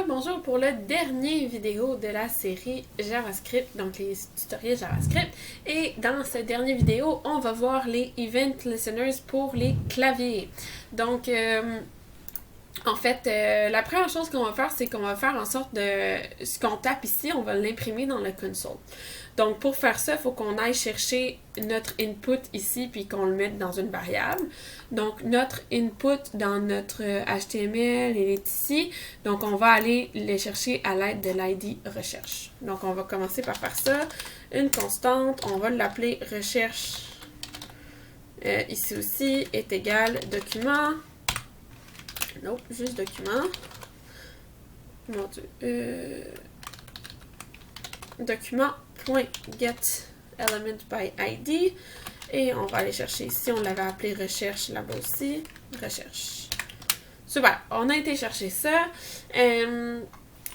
Bonjour pour le dernier vidéo de la série JavaScript, donc les tutoriels JavaScript. Et dans cette dernière vidéo, on va voir les Event Listeners pour les claviers. Donc, en fait, la première chose qu'on va faire, c'est qu'on va faire en sorte de... Ce qu'on tape ici, on va l'imprimer dans le console. Donc, pour faire ça, il faut qu'on aille chercher notre input ici, puis qu'on le mette dans une variable. Donc, notre input dans notre HTML, il est ici. Donc, on va aller le chercher à l'aide de l'ID recherche. Donc, on va commencer par faire ça. Une constante, on va l'appeler recherche. Ici aussi, est égal document. Non, juste document. Mon Dieu. Document.getElementById. Et on va aller chercher ici, on l'avait appelé recherche là-bas aussi. Recherche. Super, on a été chercher ça.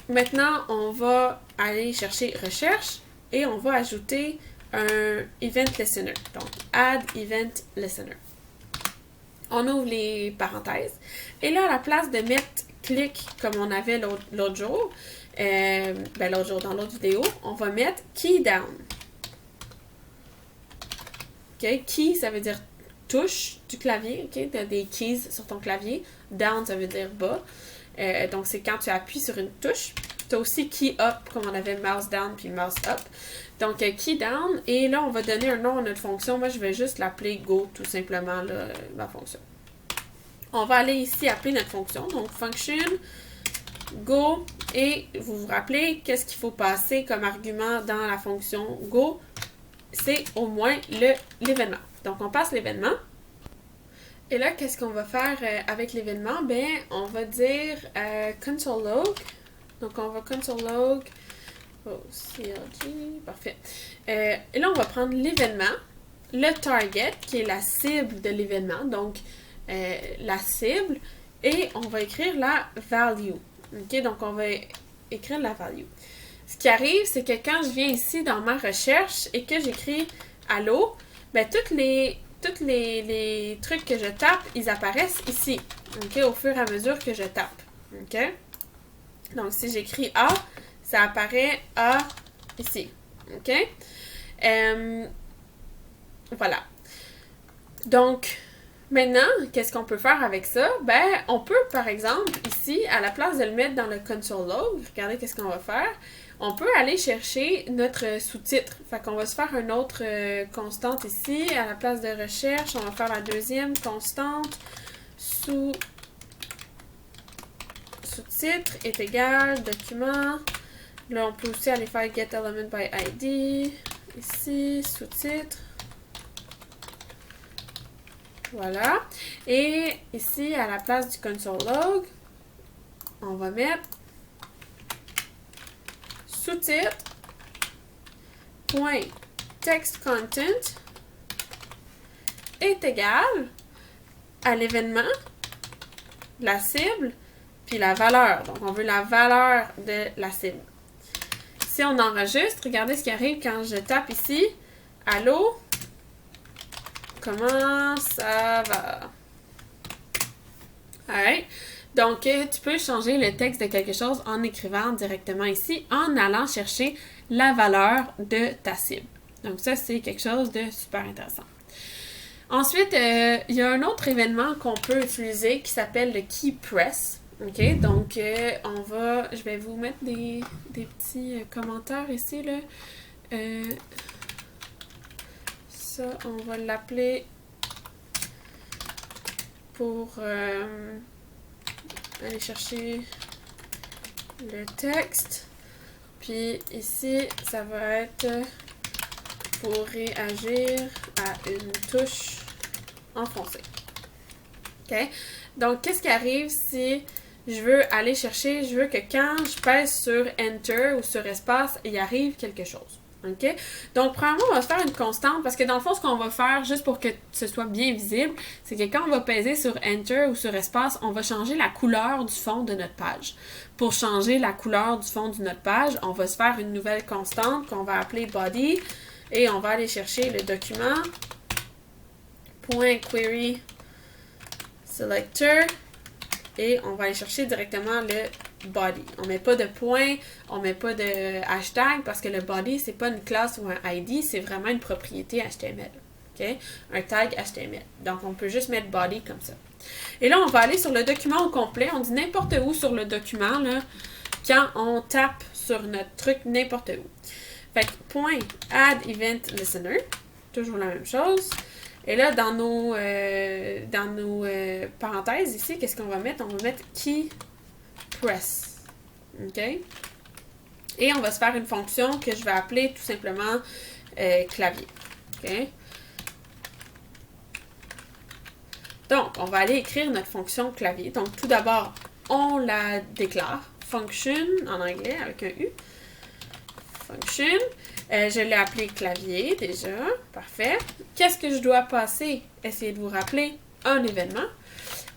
Maintenant, on va aller chercher recherche et on va ajouter un event listener. Donc, add event listener. On ouvre les parenthèses. Et là, à la place de mettre clic comme on avait l'autre jour, dans l'autre vidéo, on va mettre key down. OK? Key, ça veut dire touche du clavier. OK? Tu as des keys sur ton clavier. Down, ça veut dire bas. Donc, c'est quand tu appuies sur une touche. Tu as aussi key up, comme on avait mouse down puis mouse up. Donc, key down. Et là, on va donner un nom à notre fonction. Moi, je vais juste l'appeler go, tout simplement, là, ma fonction. On va aller ici appeler notre fonction. Donc, function go. Et vous vous rappelez, qu'est-ce qu'il faut passer comme argument dans la fonction go? C'est au moins l'événement. Donc, on passe l'événement. Et là, qu'est-ce qu'on va faire avec l'événement? Ben, on va dire console log. Donc, on va console log. Oh, CLG. Parfait. Et là, on va prendre l'événement, le target, qui est la cible de l'événement. Donc, la cible. Et on va écrire la value. OK? Donc, on va écrire la value. Ce qui arrive, c'est que quand je viens ici dans ma recherche et que j'écris allô, ben, tous les trucs que je tape, ils apparaissent ici. OK? Au fur et à mesure que je tape. OK? Donc, si j'écris A, ça apparaît A ici. OK? Voilà. Donc, maintenant, qu'est-ce qu'on peut faire avec ça? Ben, on peut, par exemple, ici, à la place de le mettre dans le console log, regardez qu'est-ce qu'on va faire. On peut aller chercher notre sous-titre. Fait qu'on va se faire une autre constante ici. À la place de recherche, on va faire la deuxième constante. Sous-titre est égal document. Là, on peut aussi aller faire getElementById. Ici, sous-titre. Voilà. Et ici, à la place du console log, on va mettre sous-titre point text content est égal à l'événement, la cible, puis la valeur. Donc, on veut la valeur de la cible. Si on enregistre, regardez ce qui arrive quand je tape ici. Allô? Comment ça va? Alright. Donc, tu peux changer le texte de quelque chose en écrivant directement ici, en allant chercher la valeur de ta cible. Donc, ça, c'est quelque chose de super intéressant. Ensuite, il y a un autre événement qu'on peut utiliser qui s'appelle le key press. OK? Donc, je vais vous mettre des petits commentaires ici, là. Ça, on va l'appeler pour aller chercher le texte. Puis ici, ça va être pour réagir à une touche enfoncée. OK? Donc, qu'est-ce qui arrive si je veux aller chercher, je veux que quand je pèse sur Enter ou sur Espace, il arrive quelque chose. OK? Donc, premièrement, on va se faire une constante parce que dans le fond, ce qu'on va faire, juste pour que ce soit bien visible, c'est que quand on va peser sur Enter ou sur Espace, on va changer la couleur du fond de notre page. Pour changer la couleur du fond de notre page, on va se faire une nouvelle constante qu'on va appeler Body et on va aller chercher le document .query selector et on va aller chercher directement le body. On met pas de point, on met pas de hashtag parce que le body, c'est pas une classe ou un ID, c'est vraiment une propriété HTML. Okay? Un tag HTML. Donc, on peut juste mettre body comme ça. Et là, on va aller sur le document au complet. On dit n'importe où sur le document, là, quand on tape sur notre truc n'importe où. Fait que point add event listener, toujours la même chose. Et là, dans nos parenthèses ici, qu'est-ce qu'on va mettre? On va mettre key press. OK? Et on va se faire une fonction que je vais appeler tout simplement clavier. OK? Donc, on va aller écrire notre fonction clavier. Donc, tout d'abord, on la déclare. Function, en anglais, avec un U. Function. Je l'ai appelé clavier, déjà. Parfait. Qu'est-ce que je dois passer? Essayez de vous rappeler un événement.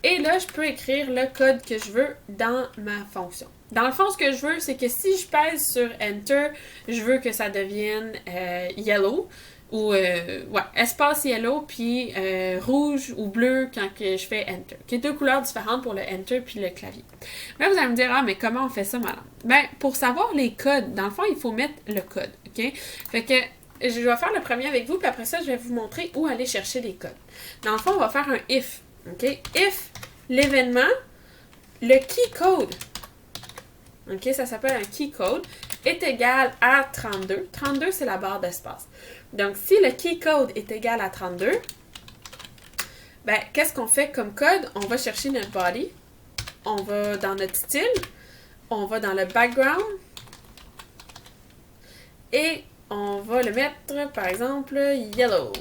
Et là, je peux écrire le code que je veux dans ma fonction. Dans le fond, ce que je veux, c'est que si je pèse sur Enter, je veux que ça devienne yellow. Ou, espace yellow, puis rouge ou bleu quand que je fais Enter. Qui est deux couleurs différentes pour le Enter puis le clavier. Là, vous allez me dire, mais comment on fait ça, madame? Ben, pour savoir les codes, dans le fond, il faut mettre le code, OK? Fait que, je vais faire le premier avec vous, puis après ça, je vais vous montrer où aller chercher les codes. Dans le fond, on va faire un if, OK? If l'événement, le key code, OK? Ça s'appelle un key code, est égal à 32. 32, c'est la barre d'espace. Donc, si le key code est égal à 32, ben, qu'est-ce qu'on fait comme code? On va chercher notre body, on va dans notre style, on va dans le background, et on va le mettre, par exemple, yellow.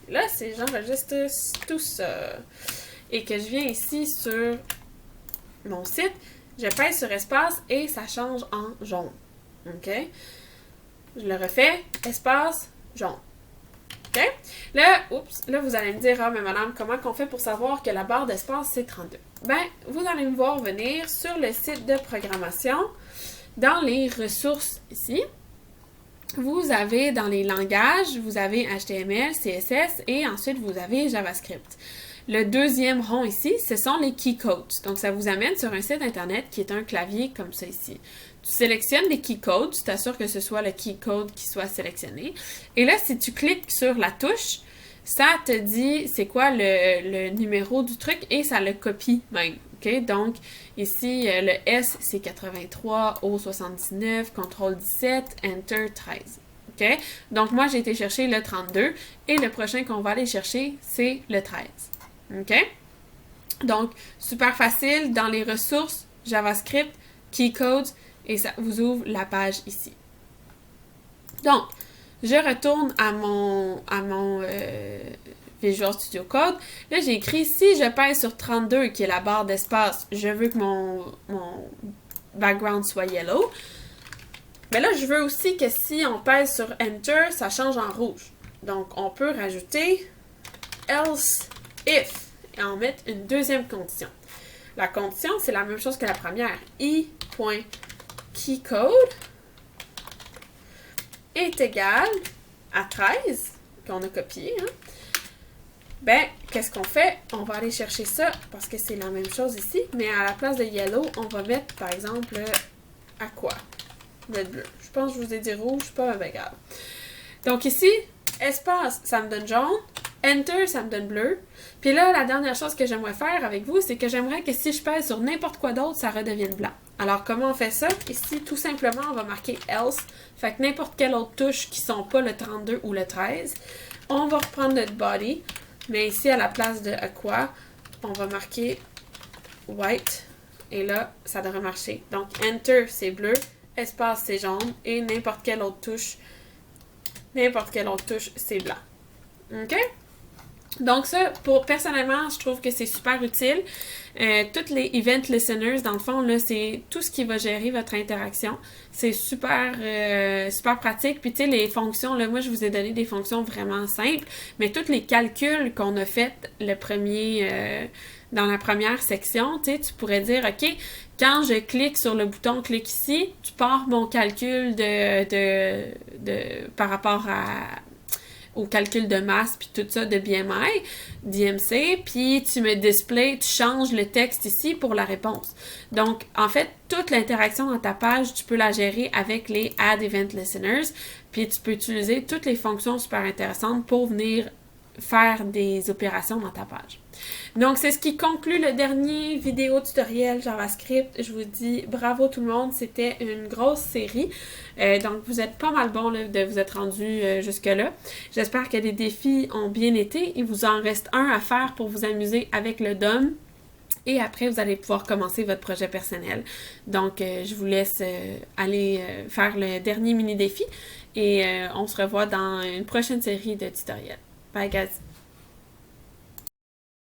Là, si j'enregistre tout ça, et que je viens ici sur mon site, je pèse sur espace et ça change en jaune. OK? Je le refais, espace, jaune. OK? Là, vous allez me dire, mais madame, comment qu'on fait pour savoir que la barre d'espace, c'est 32? Ben, vous allez me voir venir sur le site de programmation, dans les ressources ici. Vous avez dans les langages, vous avez HTML, CSS et ensuite vous avez JavaScript. Le deuxième rond ici, ce sont les key codes. Donc, ça vous amène sur un site internet qui est un clavier comme ça ici. Tu sélectionnes les key codes, tu t'assures que ce soit le key code qui soit sélectionné. Et là, si tu cliques sur la touche, ça te dit c'est quoi le numéro du truc et ça le copie même. OK? Donc, ici, le S, c'est 83, O, 79, CTRL 17, Enter 13. OK? Donc, moi, j'ai été chercher le 32 et le prochain qu'on va aller chercher, c'est le 13. OK? Donc, super facile. Dans les ressources, JavaScript, key codes, et ça vous ouvre la page ici. Donc, je retourne à mon Visual Studio Code. Là, j'ai écrit, si je pèse sur 32, qui est la barre d'espace, je veux que mon background soit yellow. Mais là, je veux aussi que si on pèse sur Enter, ça change en rouge. Donc, on peut rajouter else if et en mettre une deuxième condition. La condition, c'est la même chose que la première. i.keycode est égal à 13, qu'on a copié. Hein? Ben, qu'est-ce qu'on fait? On va aller chercher ça, parce que c'est la même chose ici, mais à la place de yellow, on va mettre, par exemple, aqua, mettre bleu. Je pense que je vous ai dit rouge, pas bien grave. Donc ici, espace, ça me donne jaune. Enter, ça me donne bleu. Puis là, la dernière chose que j'aimerais faire avec vous, c'est que j'aimerais que si je pèse sur n'importe quoi d'autre, ça redevienne blanc. Alors, comment on fait ça? Ici, tout simplement, on va marquer else. Fait que n'importe quelle autre touche qui ne sont pas le 32 ou le 13. On va reprendre notre body. Mais ici, à la place de aqua, on va marquer white. Et là, ça devrait marcher. Donc, enter, c'est bleu. Espace, c'est jaune. Et n'importe quelle autre touche, c'est blanc. OK? Donc ça, personnellement, je trouve que c'est super utile. Toutes les event listeners, dans le fond, là, c'est tout ce qui va gérer votre interaction. C'est super pratique. Puis tu sais, les fonctions, là, moi, je vous ai donné des fonctions vraiment simples, mais tous les calculs qu'on a fait dans la première section, tu sais, tu pourrais dire, OK, quand je clique sur le bouton « Clique ici », tu pars mon calcul par rapport au calcul de masse, puis tout ça de BMI, d'IMC, puis tu me displays, tu changes le texte ici pour la réponse. Donc, en fait, toute l'interaction dans ta page, tu peux la gérer avec les Add Event Listeners, puis tu peux utiliser toutes les fonctions super intéressantes pour venir faire des opérations dans ta page. Donc, c'est ce qui conclut le dernier vidéo tutoriel JavaScript. Je vous dis bravo tout le monde, c'était une grosse série. Donc, vous êtes pas mal bon là, de vous être rendu jusque-là. J'espère que les défis ont bien été. Il vous en reste un à faire pour vous amuser avec le DOM. Et après, vous allez pouvoir commencer votre projet personnel. Donc, je vous laisse aller faire le dernier mini-défi. Et on se revoit dans une prochaine série de tutoriels. Bye guys!